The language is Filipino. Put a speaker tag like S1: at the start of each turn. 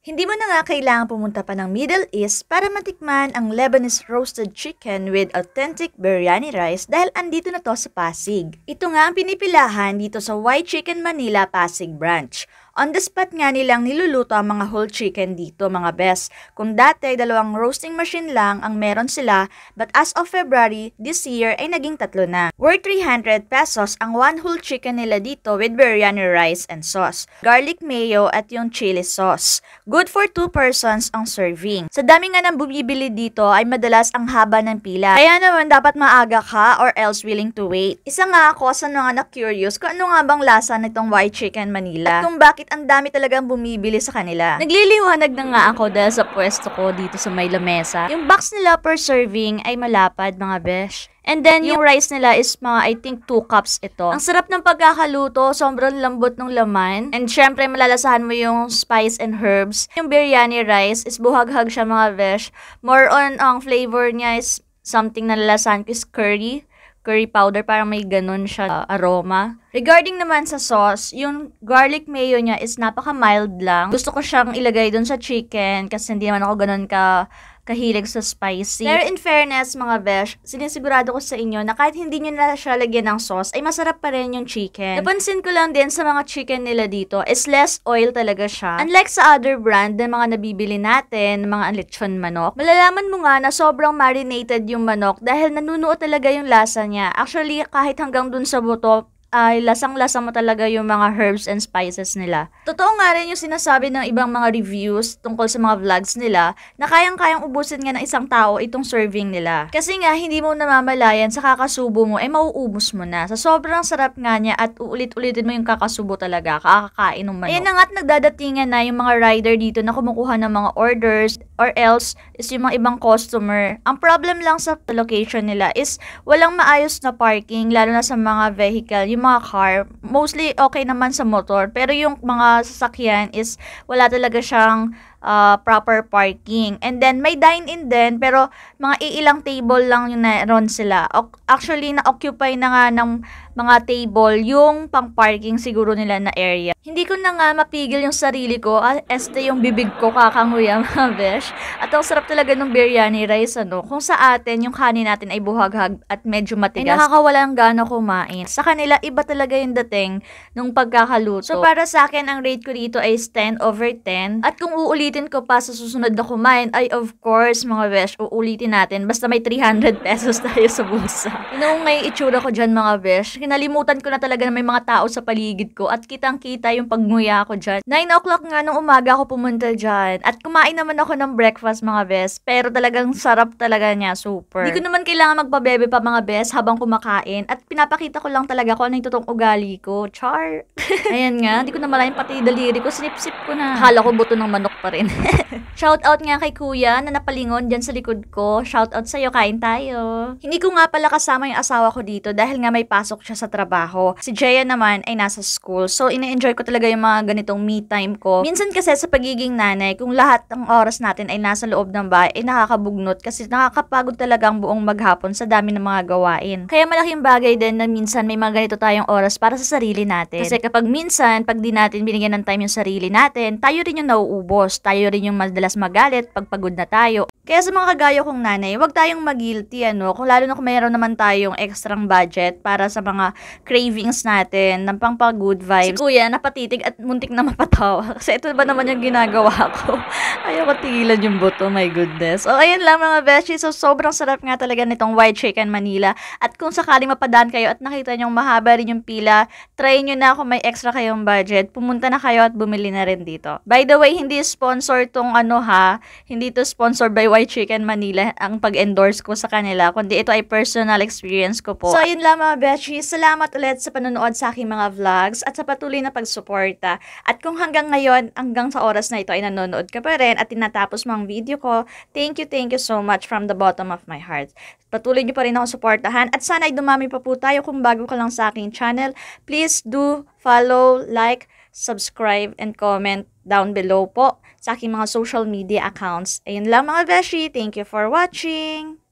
S1: Hindi mo na nga kailangan pumunta pa ng Middle East para matikman ang Lebanese roasted chicken with authentic biryani rice dahil andito na to sa Pasig. Ito nga ang pinipilahan dito sa White Chicken Manila Pasig branch. On the spot nga nilang niluluto ang mga whole chicken dito mga best. Kung dati 2 roasting machine lang ang meron sila, but as of February this year ay naging 3 na. Worth 300 pesos ang 1 whole chicken nila dito with biryani rice and sauce, garlic mayo at yung chili sauce. Good for 2 persons ang serving. Sa dami nga ng bumibili dito ay madalas ang haba ng pila. Kaya naman dapat maaga ka or else willing to wait. Isa nga ako sa mga na-curious kung ano nga bang lasa nitong White Chicken Manila at kung bakit ang dami talagang bumibili sa kanila. Nagliliwanag na nga ako dahil sa pwesto ko dito sa may lamesa. Yung box nila per serving ay malapad mga besh. And then, yung rice nila is mga, I think, 2 cups ito. Ang sarap ng pagkakaluto, sobrang lambot ng laman. And syempre, malalasahan mo yung spice and herbs. Yung biryani rice is buhaghag siya mga besh. More on, ang flavor niya is something na lalasahan ko is curry powder, parang may ganun siya aroma. Regarding naman sa sauce, yung garlic mayo niya is napaka-mild lang. Gusto ko siyang ilagay dun sa chicken kasi hindi naman ako ganun kahilig sa spicy. Pero in fairness, mga besh, sinisigurado ko sa inyo na kahit hindi nyo na siya lagyan ng sauce, ay masarap pa rin yung chicken. Napansin ko lang din sa mga chicken nila dito is less oil talaga siya. Unlike sa other brand na mga nabibili natin, mga lechon manok, malalaman mo nga na sobrang marinated yung manok dahil nanunuot talaga yung lasa niya. Actually, kahit hanggang dun sa buto, ay lasang-lasa mo talaga yung mga herbs and spices nila. Totoo nga rin yung sinasabi ng ibang mga reviews tungkol sa mga vlogs nila na kayang-kayang ubusin nga ng isang tao itong serving nila. Kasi nga, hindi mo namamalayan sa kakasubo mo, mauubos mo na. Sa sobrang sarap nga niya at uulit-ulitin mo yung kakasubo talaga, kakakain ng manok. Ayun na nga't nagdadatingan na yung mga rider dito na kumukuha ng mga orders or else is yung mga ibang customer. Ang problem lang sa location nila is walang maayos na parking, lalo na sa mga vehicle, yung mga car, mostly okay naman sa motor, pero yung mga sasakyan is wala talaga siyang proper parking. And then, may dine-in din, pero mga iilang table lang yung naroon sila. Actually, na-occupy na nga ng mga table yung pang-parking siguro nila na area. Hindi ko na nga mapigil yung sarili ko, yung bibig ko kakanguya mga besh. At ang sarap talaga ng biryani rice, kung sa atin, yung kanin natin ay buhaghag at medyo matigas. Ay nakakawalang gana kumain. Sa kanila, iba talaga yung dating nung pagkakaluto. So, para sa akin, ang rate ko dito ay 10/10. At kung uulitin ko pa sa susunod na kumain, ay of course, mga besh, uulitin natin. Basta may 300 pesos tayo sa bulsa. Yung may itsura ko dyan, mga besh. Kinalimutan ko na talaga na may mga tao sa paligid ko at kitang-kita yung pagnguya ko dyan. 9 o'clock nga nung umaga ako pumunta dyan. At kumain naman ako ng breakfast, mga bes. Pero talagang sarap talaga niya, super. Hindi ko naman kailangan magpabebe pa, mga bes, habang kumakain. At pinapakita ko lang talaga kung ano yung totoong ugali ko. Char! Ayan nga, hindi ko na malayan pati daliri ko. Sinip-sip ko na. Akala ko buto ng manok pa rin. Shoutout nga kay kuya na napalingon dyan sa likod ko. Shoutout sa'yo, kain tayo. Hindi ko nga pala kasama yung asawa ko dito dahil nga may pasok siya sa trabaho. Si Jaya naman ay nasa school. So, ina-enjoy ko talaga yung mga ganitong me time ko. Minsan kasi sa pagiging nanay, kung lahat ng oras natin ay nasa loob ng bahay, ay nakakabugnot kasi nakakapagod talaga ang buong maghapon sa dami ng mga gawain. Kaya malaking bagay din na minsan may mga ganito tayong oras para sa sarili natin. Kasi kapag minsan, pag di natin binigyan ng time yung sarili natin, tayo rin yung nauubos. Tayo rin yung madalas magalit pag pagod na tayo. Kaya sa mga kagaya kong nanay, huwag tayong mag-guilty, kung lalo na kung mayroon naman tayong extrang budget para sa mga cravings natin, ng pang-good vibes. Si kuya, napatitig at muntik na mapatawa. Kasi ito ba naman yung ginagawa ko? Ayaw ko tigilan yung buto, my goodness. O, ayun lang mga beshi. So, sobrang sarap nga talaga nitong White Chicken Manila. At kung sakaling mapadaan kayo at nakita nyong mahaba rin yung pila, try nyo na kung may extra kayong budget. Pumunta na kayo at bumili na rin dito. By the way, hindi sponsor tong hindi to sponsored by White Chicken Manila ang pag-endorse ko sa kanila, kundi ito ay personal experience ko po. So, ayun lang mga beshi. Salamat ulit sa panonood sa aking mga vlogs at sa patuloy na pagsuporta. At kung hanggang ngayon, hanggang sa oras na ito ay nanonood ka pa rin at tinatapos mo ang video ko, thank you so much from the bottom of my heart. Patuloy niyo pa rin ako suportahan at sana ay dumami pa po tayo. Kung bago ka lang sa aking channel, please do follow, like, subscribe, and comment down below po sa aking mga social media accounts. Ayun lang mga beshi. Thank you for watching!